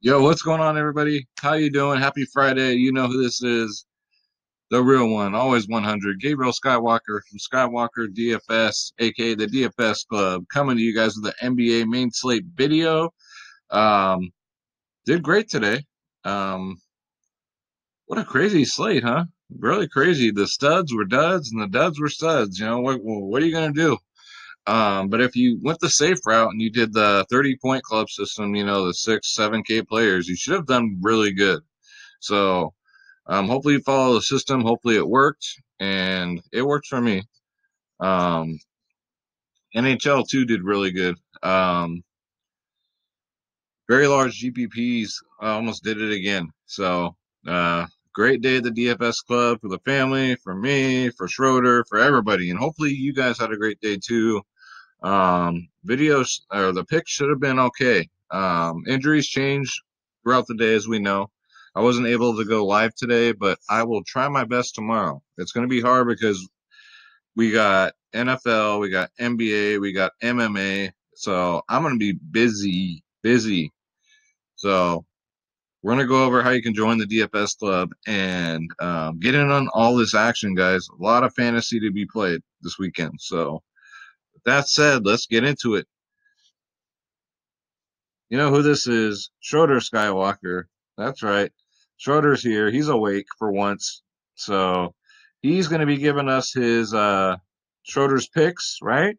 Yo, what's going on, everybody? How you doing? Happy Friday. You know who this is. The real one, always 100. Gabriel Skywalker from Skywalker DFS, aka the DFS Club, coming to you guys with the NBA main slate video. Um, did great today. Um, what a crazy slate, huh? Really crazy. The studs were duds and the duds were studs. You know, what are you going to do? But if you went the safe route and you did the 30-point club system, you know, the 7K players, you should have done really good. So, hopefully you follow the system. Hopefully it worked, and it worked for me. Um, NHL too did really good. Very large GPPs. I almost did it again. So, great day at the DFS club for the family, for me, for Schroeder, for everybody, and hopefully you guys had a great day too. Videos or the picks should have been okay. Injuries changed throughout the day, as we know. I wasn't able to go live today, but I will try my best tomorrow. It's going to be hard because we got NFL, we got NBA, we got MMA. So I'm going to be busy. So we're going to go over how you can join the DFS club and get in on all this action, guys. A lot of fantasy to be played this weekend. So with that said, let's get into it. You know who this is? Schroeder Skywalker. That's right. Schroeder's here. He's awake for once. So he's going to be giving us his Schroeder's picks, right?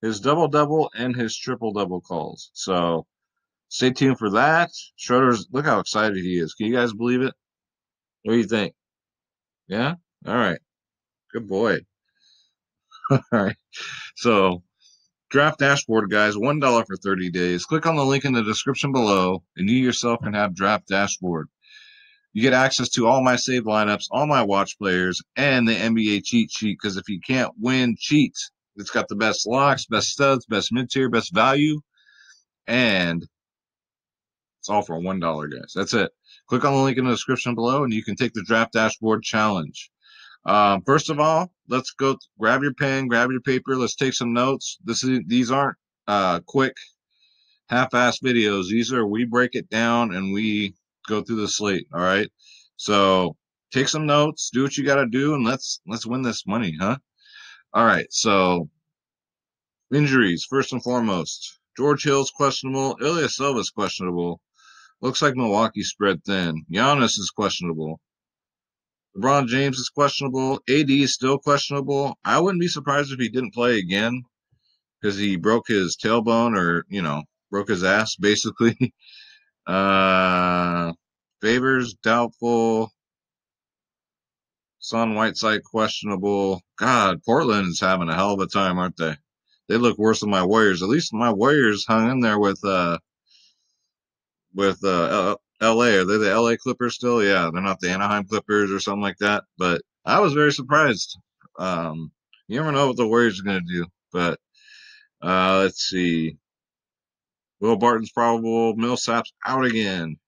His double-double and his triple-double calls. So stay tuned for that. Schroeder's, look how excited he is. Can you guys believe it? What do you think? Yeah? All right. Good boy. All right. So Draft Dashboard, guys, $1 for 30 days. Click on the link in the description below, and you yourself can have Draft Dashboard. You get access to all my saved lineups, all my watch players, and the NBA cheat sheet, because if you can't win, cheat. It's got the best locks, best studs, best mid-tier, best value, and it's all for $1, guys. That's it. Click on the link in the description below, and you can take the Draft Dashboard Challenge. First of all, let's go grab your pen, grab your paper. Let's take some notes. These aren't quick, half-ass videos. These are we break it down and we go through the slate. All right. So take some notes, do what you got to do, and let's win this money, huh? All right. So injuries first and foremost. George Hill's questionable. Ilya Silva's questionable. Looks like Milwaukee spread thin. Giannis is questionable. LeBron James is questionable. AD is still questionable. I wouldn't be surprised if he didn't play again because he broke his tailbone or, broke his ass, basically. Favors, doubtful. Son Whiteside, questionable. God, Portland is having a hell of a time, aren't they? They look worse than my Warriors. At least my Warriors hung in there with LA. Are they the LA Clippers still? Yeah, they're not the Anaheim Clippers or something like that. But I was very surprised. You never know what the Warriors are going to do. But let's see. Will Barton's probable. Millsap's out again.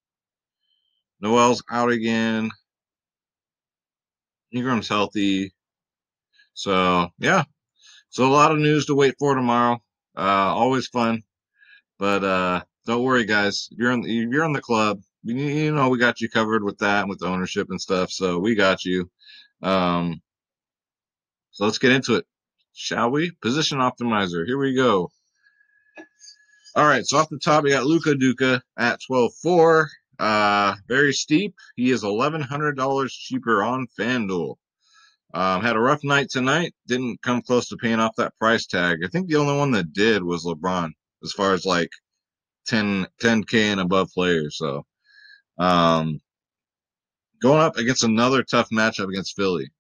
Noel's out again. Ingram's healthy. So, yeah. So a lot of news to wait for tomorrow. Always fun. But don't worry, guys. If you're in the club, we got you covered with that, with the ownership and stuff. So we got you. Um, so let's get into it, shall we? Position optimizer. Here we go. All right. So off the top, we got Luka Duka at 12.4. Very steep. He is $1,100 cheaper on FanDuel. Had a rough night tonight. Didn't come close to paying off that price tag. I think the only one that did was LeBron, as far as like 10K and above players. So, going up against another tough matchup against Philly.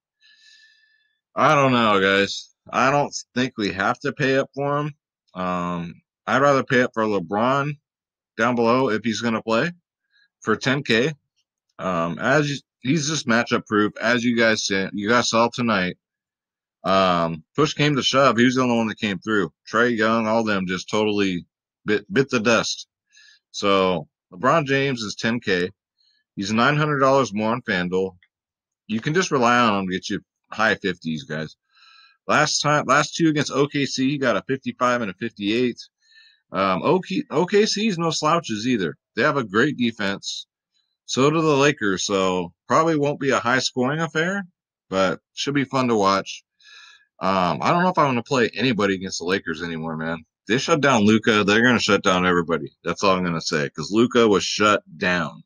I don't know, guys. I don't think we have to pay up for him. I'd rather pay up for LeBron down below if he's going to play for 10K. He's just matchup proof, as you guys saw tonight. Push came to shove. He was the only one that came through. Trae Young, all them just totally bit the dust. So LeBron James is 10K. He's $900 more on FanDuel. You can just rely on him to get you high 50s, guys. Last two against OKC, he got a 55 and a 58. OKC is no slouches either. They have a great defense. So do the Lakers. So probably won't be a high scoring affair, but should be fun to watch. I don't know if I want to play anybody against the Lakers anymore, man. They shut down Luka. They're going to shut down everybody. That's all I'm going to say because Luka was shut down.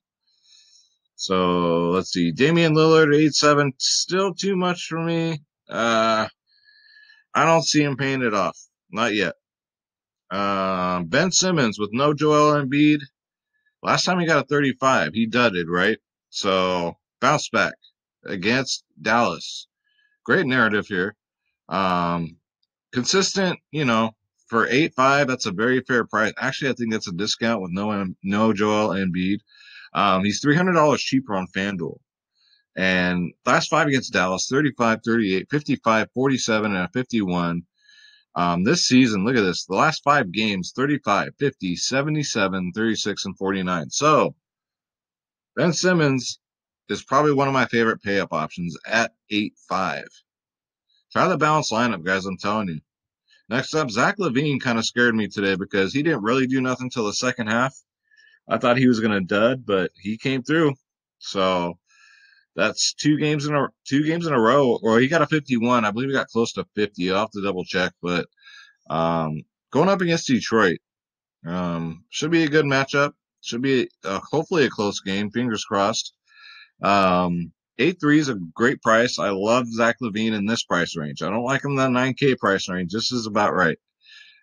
So let's see. Damian Lillard, 8-7. Still too much for me. I don't see him paying it off. Not yet. Ben Simmons with no Joel Embiid. Last time he got a 35, he dudded, right? So bounce back against Dallas. Great narrative here. Consistent, for 8-5, that's a very fair price. Actually, I think that's a discount with no Joel Embiid. He's $300 cheaper on FanDuel. And last 5 against Dallas, 35, 38, 55, 47, and a 51. This season, look at this. The last 5 games, 35, 50, 77, 36, and 49. So Ben Simmons is probably one of my favorite pay-up options at 8-5. Try the balanced lineup, guys. I'm telling you. Next up, Zach Lavine kind of scared me today because he didn't really do nothing till the second half. I thought he was going to dud, but he came through. So that's 2 games in a row. Or he got a 51. I believe he got close to 50. I'll have to double check, but going up against Detroit should be a good matchup. Should be hopefully a close game. Fingers crossed. 8-3 is a great price. I love Zach Lavine in this price range. I don't like him in that 9K price range. This is about right.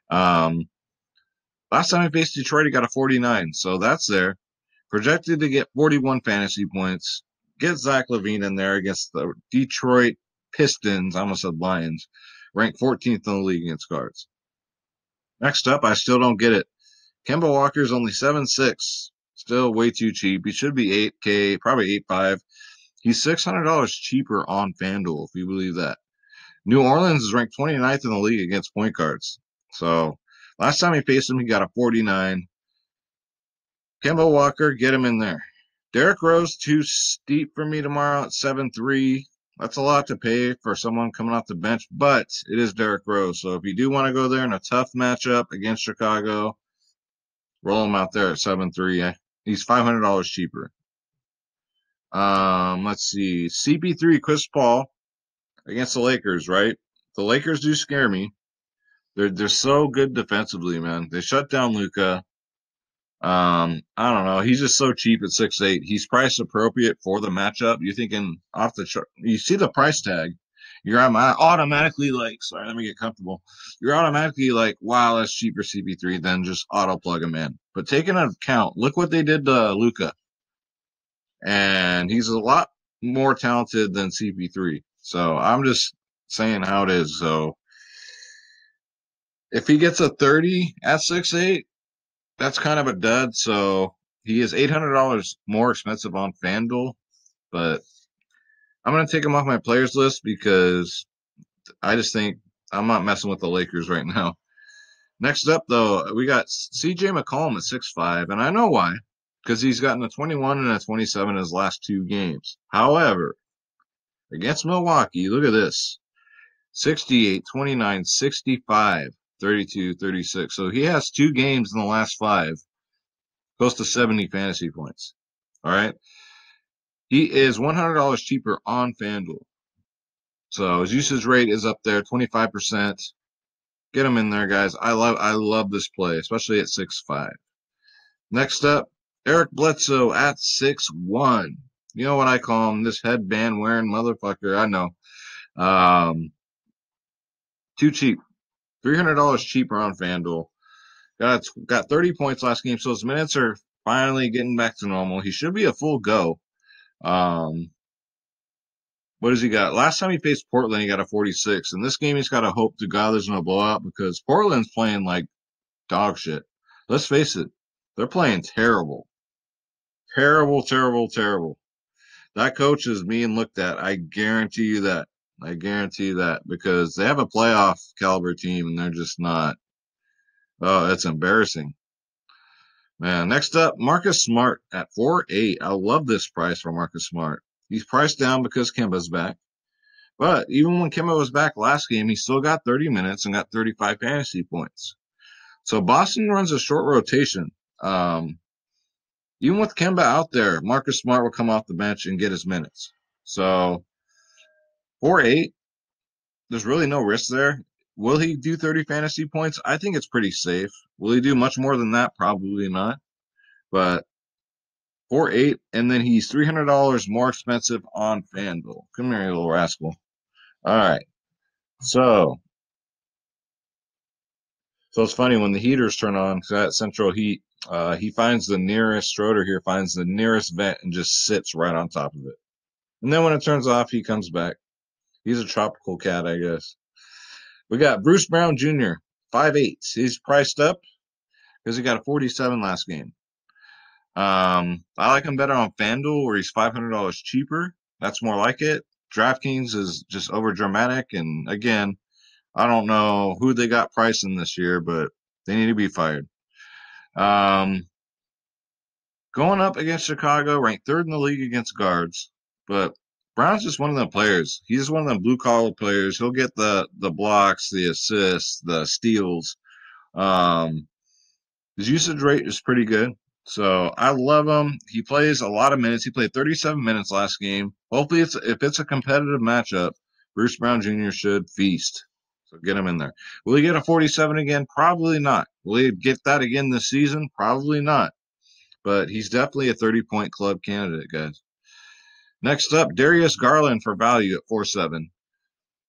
Last time he faced Detroit, he got a 49, so that's there. Projected to get 41 fantasy points. Get Zach Lavine in there against the Detroit Pistons. I almost said Lions. Ranked 14th in the league against guards. Next up, I still don't get it. Kimball Walker is only 7-6. Still way too cheap. He should be 8K, probably 8-5. He's $600 cheaper on FanDuel, if you believe that. New Orleans is ranked 29th in the league against point guards. So last time he faced him, he got a 49. Kimball Walker, get him in there. Derrick Rose, too steep for me tomorrow at 7-3. That's a lot to pay for someone coming off the bench, but it is Derrick Rose. So if you do want to go there in a tough matchup against Chicago, roll him out there at 7-3. He's $500 cheaper. Let's see. CP3, Chris Paul against the Lakers, right? The Lakers do scare me. They're so good defensively, man. They shut down Luka. I don't know. He's just so cheap at 6'8". He's priced appropriate for the matchup. You're thinking off the chart. You see the price tag. You're automatically like, sorry, let me get comfortable. You're automatically like, wow, that's cheaper CP3 than just auto plug him in. But take into account, look what they did to Luka. And he's a lot more talented than CP3. So I'm just saying how it is. So if he gets a 30 at 6'8", that's kind of a dud. So he is $800 more expensive on FanDuel. But I'm going to take him off my players list because I just think I'm not messing with the Lakers right now. Next up, though, we got CJ McCollum at 6'5", and I know why. Because he's gotten a 21 and a 27 in his last 2 games. However, against Milwaukee, look at this. 68, 29, 65, 32, 36. So he has 2 games in the last 5. Close to 70 fantasy points. All right. He is $100 cheaper on FanDuel. So his usage rate is up there, 25%. Get him in there, guys. I love this play, especially at 6'5". Next up, Eric Bledsoe at 6'1". You know what I call him? This headband wearing motherfucker. I know. Too cheap. $300 cheaper on FanDuel. Got 30 points last game, so his minutes are finally getting back to normal. He should be a full go. What does he got? Last time he faced Portland, he got a 46. In this game, he's got to hope to God there's no blowout because Portland's playing like dog shit. Let's face it. They're playing terrible. Terrible, terrible, terrible. That coach is being looked at. I guarantee you that. I guarantee you that because they have a playoff caliber team and they're just not. Oh, that's embarrassing. Man, next up, Marcus Smart at 4.8. I love this price for Marcus Smart. He's priced down because Kemba's back. But even when Kemba was back last game, he still got 30 minutes and got 35 fantasy points. So Boston runs a short rotation. even with Kemba out there, Marcus Smart will come off the bench and get his minutes. So 4-8, there's really no risk there. Will he do 30 fantasy points? I think it's pretty safe. Will he do much more than that? Probably not. But 4-8, and then he's $300 more expensive on FanDuel. Come here, you little rascal. All right. So it's funny when the heaters turn on, that central heat, he finds the nearest, Schroeder here finds the nearest vent and just sits right on top of it. And then when it turns off, he comes back. He's a tropical cat, I guess. We got Bruce Brown Jr., 5'8". He's priced up because he got a 47 last game. I like him better on FanDuel where he's $500 cheaper. That's more like it. DraftKings is just over dramatic. And again, I don't know who they got pricing this year, but they need to be fired. Going up against Chicago, ranked third in the league against guards. But Brown's just one of them players. He's just one of them blue-collar players. He'll get the blocks, the assists, the steals. His usage rate is pretty good. So I love him. He plays a lot of minutes. He played 37 minutes last game. Hopefully, if it's a competitive matchup, Bruce Brown Jr. should feast. So get him in there. Will he get a 47 again? Probably not. Will he get that again this season? Probably not. But he's definitely a 30-point club candidate, guys. Next up, Darius Garland for value at 4-7.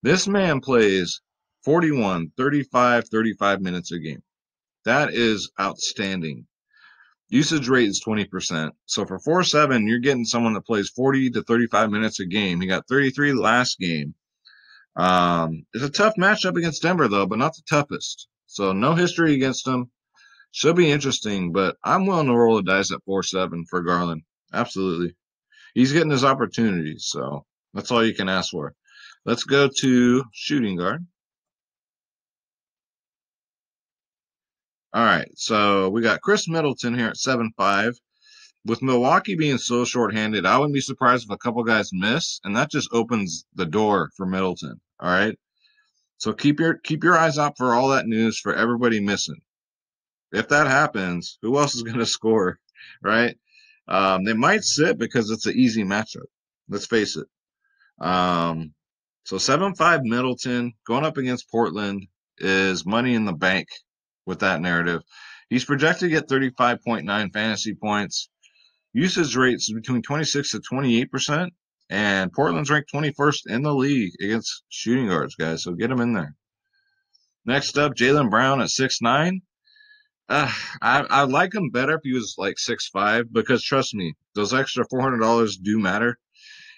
This man plays 41, 35, 35 minutes a game. That is outstanding. Usage rate is 20%. So for 4-7, you're getting someone that plays 40 to 35 minutes a game. He got 33 last game. It's a tough matchup against Denver, though, but not the toughest. So no history against him. Should be interesting, but I'm willing to roll the dice at 4-7 for Garland. Absolutely. He's getting his opportunities, so that's all you can ask for. Let's go to shooting guard. All right, so we got Chris Middleton here at 7-5. With Milwaukee being so shorthanded, I wouldn't be surprised if a couple guys miss, and that just opens the door for Middleton. All right, so keep your eyes out for all that news for everybody missing. If that happens, who else is going to score, right? They might sit because it's an easy matchup. Let's face it. So 7-5 Middleton going up against Portland is money in the bank with that narrative. He's projected to get 35.9 fantasy points. Usage rates between 26 to 28%, and Portland's ranked 21st in the league against shooting guards, guys. So get him in there. Next up, Jaylen Brown at 6'9". I like him better if he was like 6'5", because trust me, those extra $400 do matter.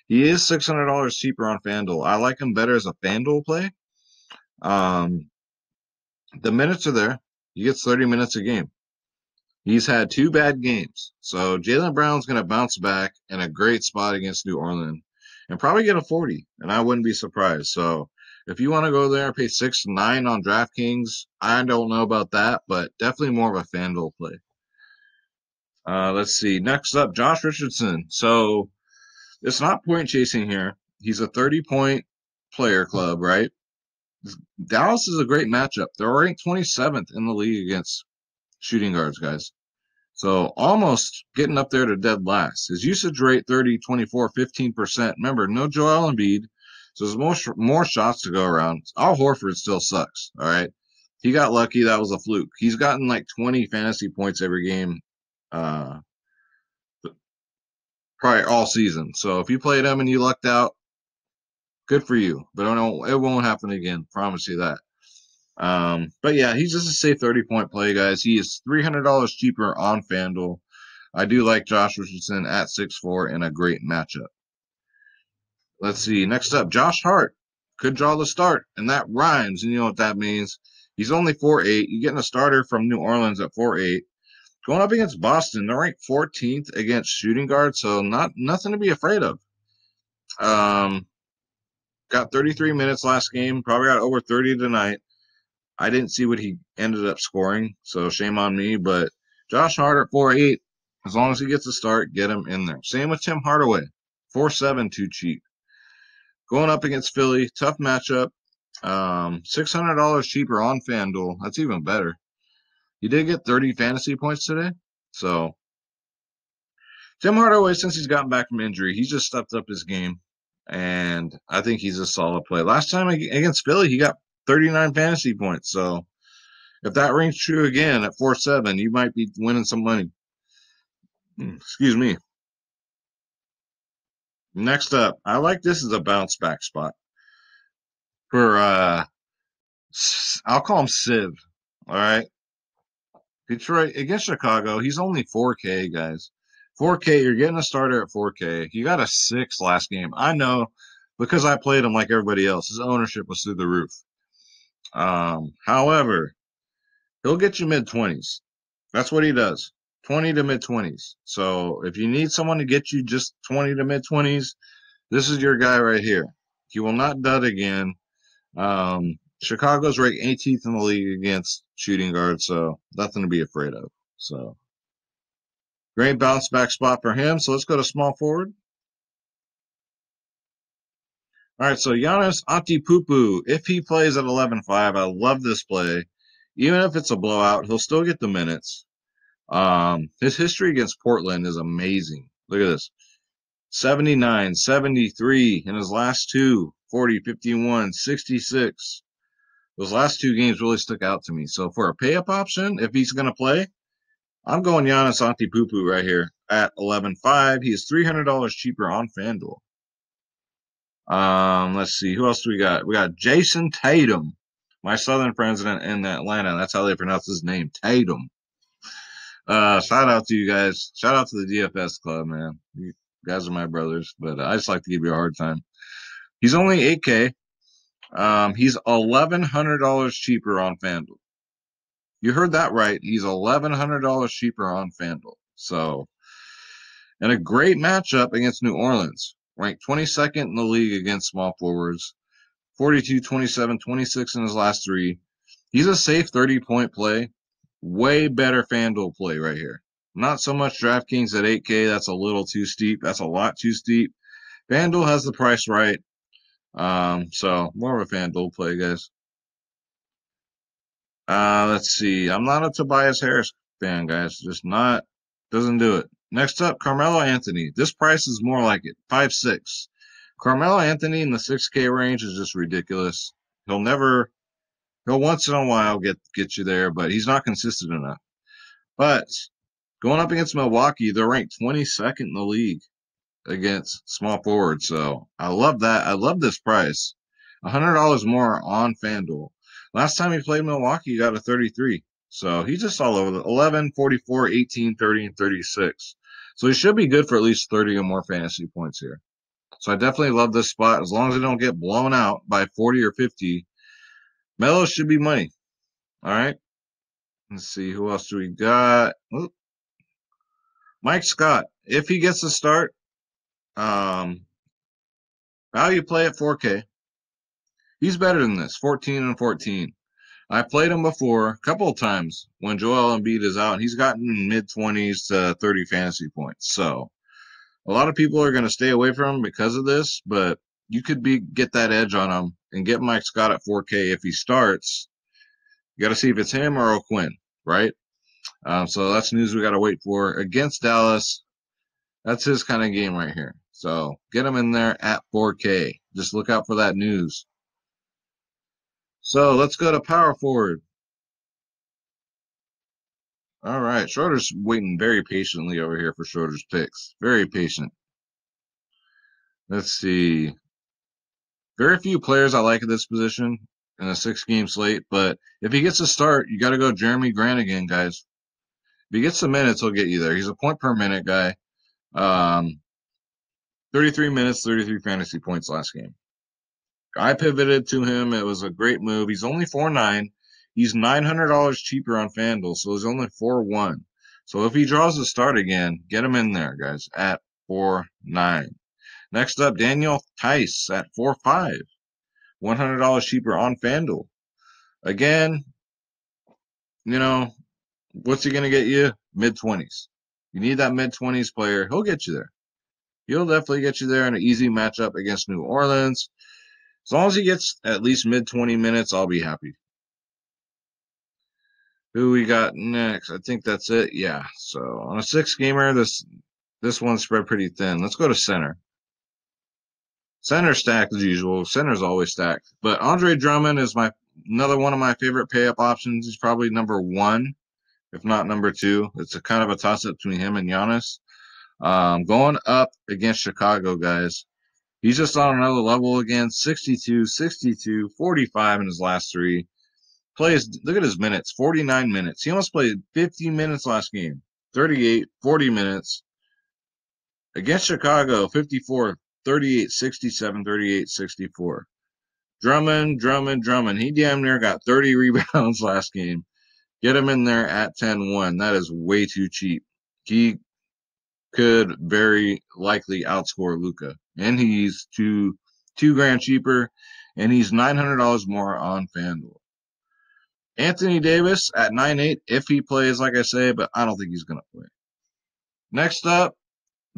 He is $600 cheaper on FanDuel. I like him better as a FanDuel play. The minutes are there. He gets 30 minutes a game. He's had 2 bad games. So Jaylen Brown's going to bounce back in a great spot against New Orleans and probably get a 40, and I wouldn't be surprised. So if you want to go there and pay 6-9 on DraftKings, I don't know about that, but definitely more of a FanDuel play. Let's see. Next up, Josh Richardson. So it's not point chasing here. He's a 30-point player club, right? Dallas is a great matchup. They're ranked 27th in the league against shooting guards, guys. So almost getting up there to dead last. His usage rate 30, 24, 15%. Remember, no Joel Embiid. So there's more shots to go around. Al Horford still sucks. All right. He got lucky. That was a fluke. He's gotten like 20 fantasy points every game probably all season. So if you played him and you lucked out, good for you. But it won't happen again. Promise you that. But yeah, he's just a safe 30-point play, guys. He is $300 cheaper on FanDuel. I do like Josh Richardson at 6'4" in a great matchup. Let's see. Next up, Josh Hart. Could draw the start, and that rhymes, and you know what that means. He's only 4'8". You're getting a starter from New Orleans at 4'8". Going up against Boston, they're ranked 14th against shooting guards, so nothing to be afraid of. Got 33 minutes last game, probably got over 30 tonight. I didn't see what he ended up scoring, so shame on me. But Josh Hart at 4'8", as long as he gets a start, get him in there. Same with Tim Hardaway, 4'7", too cheap. Going up against Philly, tough matchup. $600 cheaper on FanDuel. That's even better. He did get 30 fantasy points today, so Tim Hardaway, since he's gotten back from injury, he's just stepped up his game, and I think he's a solid play. Last time against Philly, he got 39 fantasy points. So if that rings true again at 4-7, you might be winning some money. Excuse me. Next up, I like this as a bounce back spot for I'll call him Civ. All right. Detroit against Chicago, he's only 4K, guys. 4K, you're getting a starter at 4K. He got a 6 last game. I know because I played him like everybody else. His ownership was through the roof. However, he'll get you mid 20s. That's what he does. 20 to mid 20s. So if you need someone to get you just 20 to mid 20s, this is your guy right here. He will not dud again. Chicago's ranked 18th in the league against shooting guards, so nothing to be afraid of. So great bounce back spot for him. So let's go to small forward. All right, so Giannis Antetokounmpo, if he plays at 11-5, I love this play. Even if it's a blowout, he'll still get the minutes. His history against Portland is amazing. Look at this. 79, 73 in his last two, 40, 51, 66. Those last two games really stuck out to me. So for a pay-up option, if he's going to play, I'm going Giannis Antetokounmpo right here at 11.5. He is $300 cheaper on FanDuel. Let's see. Who else do we got? We got Jason Tatum, my Southern friends in Atlanta. That's how they pronounce his name, Tatum. Shout out to you guys. Shout out to the DFS club, man. You guys are my brothers, but I just like to give you a hard time. He's only 8K. He's $1,100 cheaper on FanDuel. You heard that right. He's $1,100 cheaper on FanDuel. So, and a great matchup against New Orleans, ranked 22nd in the league against small forwards, 42, 27, 26 in his last three. He's a safe 30-point play. Way better FanDuel play right here. Not so much DraftKings at 8K. That's a little too steep. That's a lot too steep. FanDuel has the price right. So more of a FanDuel play, guys. Let's see. I'm not a Tobias Harris fan, guys. Just not. Doesn't do it. Next up, Carmelo Anthony. This price is more like it. 5.6. Carmelo Anthony in the 6K range is just ridiculous. He'll once in a while get you there, but he's not consistent enough. But going up against Milwaukee, they're ranked 22nd in the league against small forward. So I love that. I love this price. $100 more on FanDuel. Last time he played Milwaukee, he got a 33. So he's just all over the 11, 44, 18, 30, and 36. So he should be good for at least 30 or more fantasy points here. So I definitely love this spot. As long as they don't get blown out by 40 or 50, Melo should be money. All right. Let's see. Who else do we got? Ooh. Mike Scott. If he gets a start, value play at 4K. He's better than this, 14 and 14. I played him before a couple of times when Joel Embiid is out, and he's gotten mid-20s to 30 fantasy points. So a lot of people are going to stay away from him because of this, but you could get that edge on him and get Mike Scott at 4K if he starts. You got to see if it's him or O'Quinn, right? So that's news we got to wait for. Against Dallas, that's his kind of game right here. So get him in there at 4K. Just look out for that news. So let's go to power forward. All right. Schroeder's waiting very patiently over here for Schroeder's picks. Very patient. Let's see. Very few players I like at this position in a 6-game slate, but if he gets a start, you got to go Jeremy Grant again, guys. If he gets some minutes, he'll get you there. He's a point per minute guy. 33 minutes, 33 fantasy points last game. I pivoted to him. It was a great move. He's only 4.9. He's $900 cheaper on FanDuel, so he's only 4.1. So if he draws the start again, get him in there, guys, at 4.9. Next up, Daniel Theis at 4.5. $100 cheaper on FanDuel. Again, what's he going to get you? Mid-20s. You need that mid-20s player. He'll get you there. He'll definitely get you there in an easy matchup against New Orleans. As long as he gets at least mid-20 minutes, I'll be happy. Who we got next? I think that's it. Yeah. So on a 6-gamer, this This one spread pretty thin. Let's go to center. Center stacked as usual. Center's always stacked. But Andre Drummond is another one of my favorite pay-up options. He's probably number one, if not number two. It's a kind of a toss-up between him and Giannis. Going up against Chicago, guys. He's just on another level again. 62, 62, 45 in his last three. Look at his minutes, 49 minutes. He almost played 50 minutes last game. 38, 40 minutes. Against Chicago, 54, 38, 67, 38, 64. Drummond. He damn near got 30 rebounds last game. Get him in there at 10-1. That is way too cheap. He could very likely outscore Luka. And he's $2,000 cheaper, and he's $900 more on FanDuel. Anthony Davis at 9.8 if he plays, like I say, but I don't think he's going to play. Next up,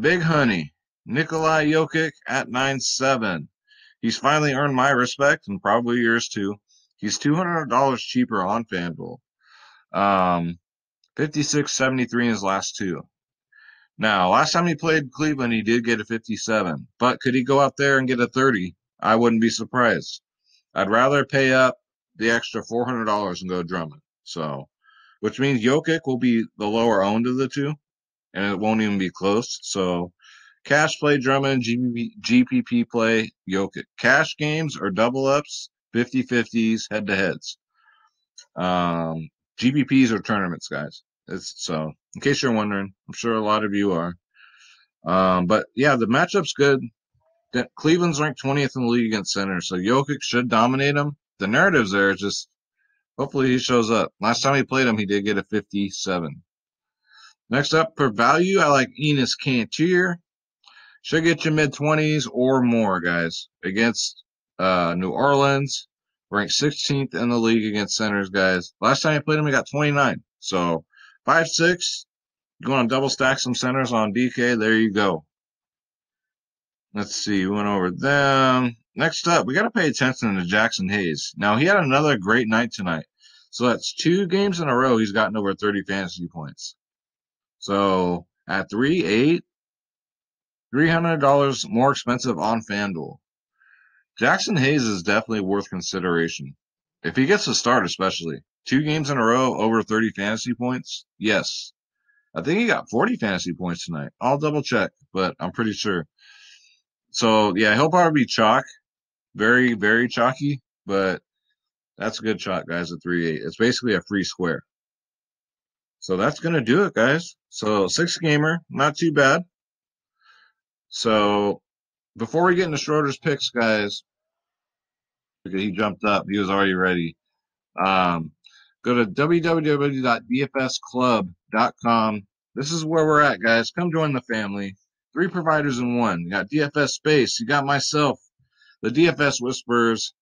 Big Honey, Nikola Jokic at 9.7. He's finally earned my respect and probably yours too. He's $200 cheaper on FanDuel. 56.73 in his last two. Now, last time he played Cleveland, he did get a 57. But could he go out there and get a 30? I wouldn't be surprised. I'd rather pay up the extra $400 and go Drummond. So, which means Jokic will be the lower owned of the two, and it won't even be close. So, cash play Drummond, GPP play Jokic. Cash games or double ups, 50-50s, head-to-heads. GPPs are tournaments, guys. So, in case you're wondering, I'm sure a lot of you are. But, yeah, the matchup's good. Cleveland's ranked 20th in the league against center, so Jokic should dominate him. The narrative's there, just hopefully he shows up. Last time he played him, he did get a 57. Next up, for value, I like Enes Kanter. Should get you mid-20s or more, guys. Against New Orleans, ranked 16th in the league against centers, guys. Last time he played him, he got 29. So 5'6", you want to double stack some centers on DK, there you go. Let's see, we went over them. Next up, we got to pay attention to Jackson Hayes. Now, he had another great night tonight. So that's 2 games in a row he's gotten over 30 fantasy points. So at 3.8, $300 more expensive on FanDuel. Jackson Hayes is definitely worth consideration. If he gets to start, especially. 2 games in a row over 30 fantasy points, yes. I think he got 40 fantasy points tonight. I'll double check, but I'm pretty sure. So, yeah, he'll probably be chalk. Very, very chalky, but that's a good shot, guys, at 3.8. It's basically a free square. So that's going to do it, guys. So 6-gamer, not too bad. So before we get into Schroeder's picks, guys, because he jumped up, he was already ready. Go to www.dfsclub.com. This is where we're at, guys. Come join the family. 3 providers in one. You got DFS Space. You got myself. The DFS Whisperers,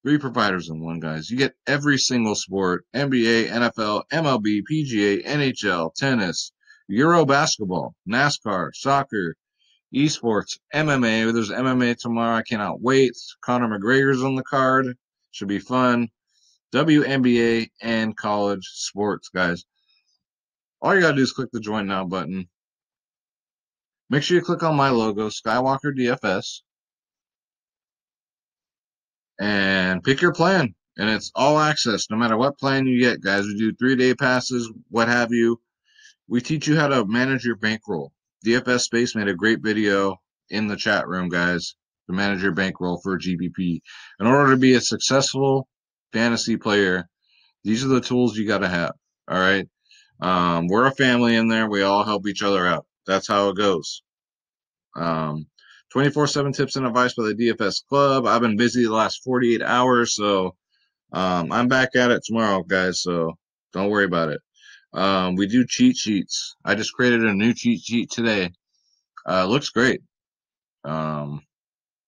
3 providers in one, guys. You get every single sport, NBA, NFL, MLB, PGA, NHL, tennis, Euro basketball, NASCAR, soccer, esports, MMA. There's MMA tomorrow. I cannot wait. Conor McGregor's on the card. Should be fun. WNBA and college sports, guys. All you got to do is click the Join Now button. Make sure you click on my logo, Skywalker DFS. And pick your plan, and it's all access no matter what plan you get, guys. We do 3-day passes, what have you. We teach you how to manage your bankroll. DFS Space made a great video in the chat room, guys, to manage your bankroll for GPP. In order to be a successful fantasy player, these are the tools you got to have, all right? We're a family in there. We all help each other out. That's how it goes. 24/7 tips and advice by the DFS Club. I've been busy the last 48 hours, so I'm back at it tomorrow, guys, so don't worry about it. We do cheat sheets. I just created a new cheat sheet today. Looks great.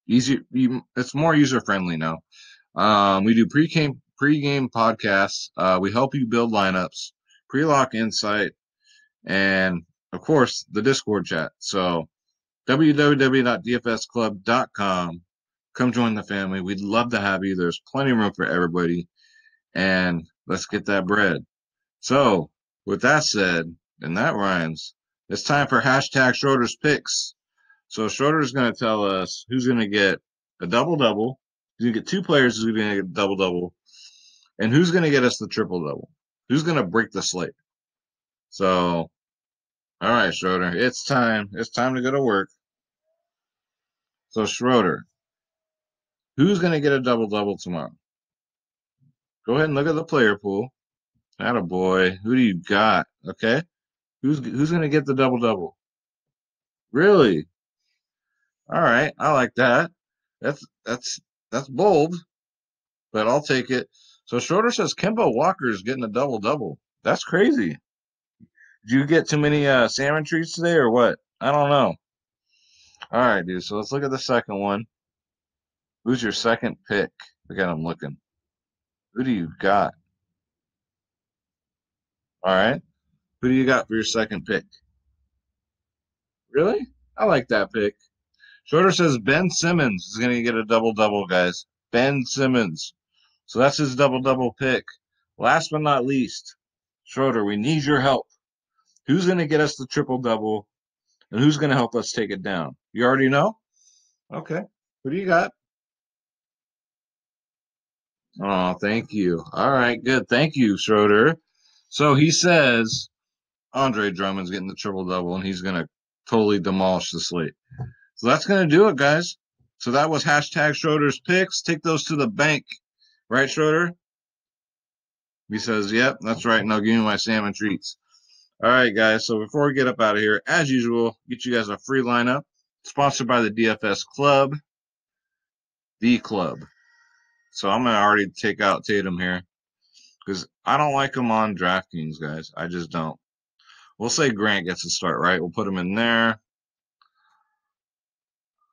It's more user-friendly now. We do pregame podcasts. We help you build lineups, pre-lock insight, and, of course, the Discord chat. So www.dfsclub.com. Come join the family. We'd love to have you. There's plenty of room for everybody. And let's get that bread. So, with that said, and that rhymes, It's time for hashtag Schroeder's picks. So Schroeder's going to tell us who's going to get a double-double. He's going to get two players who's going to get a double-double. And who's going to get us the triple-double? Who's going to break the slate? So, all right, Schroeder, it's time. It's time to go to work. So, Schroeder, who's going to get a double-double tomorrow? Go ahead and look at the player pool. Attaboy. Who do you got? Okay. Who's going to get the double-double? Really? All right. I like that. That's bold, but I'll take it. So Schroeder says Kimball Walker is getting a double-double. That's crazy. Did you get too many salmon treats today or what? I don't know. All right, dude. So let's look at the second one. Who's your second pick? Again, I'm looking. Who do you got? All right. Who do you got for your second pick? Really? I like that pick. Schroeder says Ben Simmons is going to get a double-double, guys. Ben Simmons. So that's his double-double pick. Last but not least, Schroeder, we need your help. Who's going to get us the triple-double, and who's going to help us take it down? You already know? Okay. Who do you got? Oh, thank you. All right, good. Thank you, Schroeder. So he says Andre Drummond's getting the triple-double, and he's going to totally demolish the slate. So that's going to do it, guys. So that was hashtag Schroeder's picks. Take those to the bank. Right, Schroeder? He says, yep, that's right. Now give me my salmon treats. All right, guys. So before we get up out of here, as usual, get you guys a free lineup. Sponsored by the DFS Club. The Club. So I'm going to already take out Tatum here because I don't like him on DraftKings, guys. I just don't. We'll say Grant gets a start, right? We'll put him in there.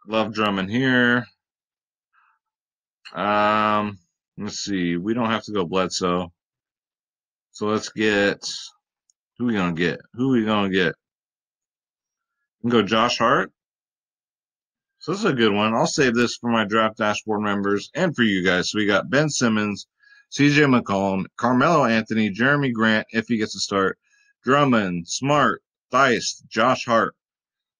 Love Drummond here. Let's see. We don't have to go Bledsoe. So let's get who we gonna get? Who we gonna get? We can go Josh Hart. So this is a good one. I'll save this for my draft dashboard members and for you guys. So we got Ben Simmons, CJ McCollum, Carmelo Anthony, Jeremy Grant, if he gets to start, Drummond, Smart, Theis, Josh Hart.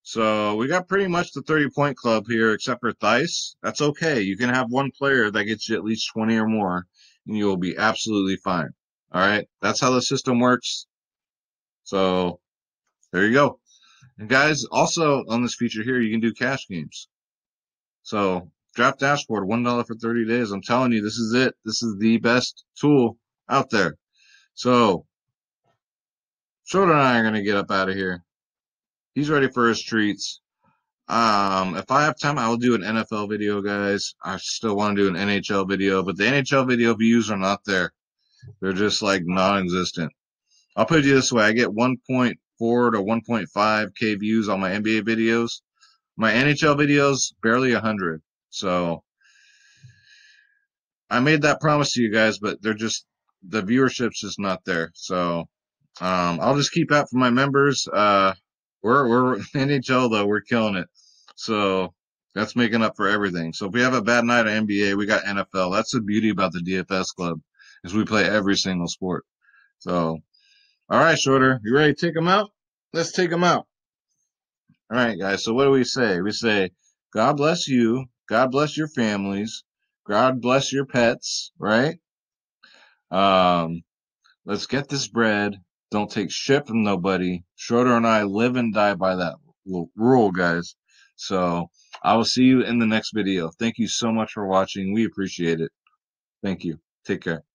So we got pretty much the 30-point club here, except for Theis. That's okay. You can have one player that gets you at least 20 or more, and you will be absolutely fine. All right? That's how the system works. So there you go. And guys, also on this feature here, you can do cash games. So draft dashboard, $1 for 30 days. I'm telling you, this is it. This is the best tool out there. So Schroeder and I are going to get up out of here. He's ready for his treats. If I have time, I will do an NFL video, guys. I still want to do an NHL video, but the NHL video views are not there. They're just like non-existent. I'll put it this way. I get 1.4 to 1.5K views on my NBA videos. My NHL videos, barely 100. So I made that promise to you guys, but they're just, the viewership's just not there. So I'll just keep out for my members. We're NHL though, we're killing it. So that's making up for everything. So if we have a bad night of NBA, we got NFL. That's the beauty about the DFS Club, is we play every single sport. So, all right, Schroeder, you ready to take them out? Let's take them out. All right, guys. So what do we say? We say, God bless you. God bless your families. God bless your pets, right? Let's get this bread. Don't take shit from nobody. Schroeder and I live and die by that rule, guys. So I will see you in the next video. Thank you so much for watching. We appreciate it. Thank you. Take care.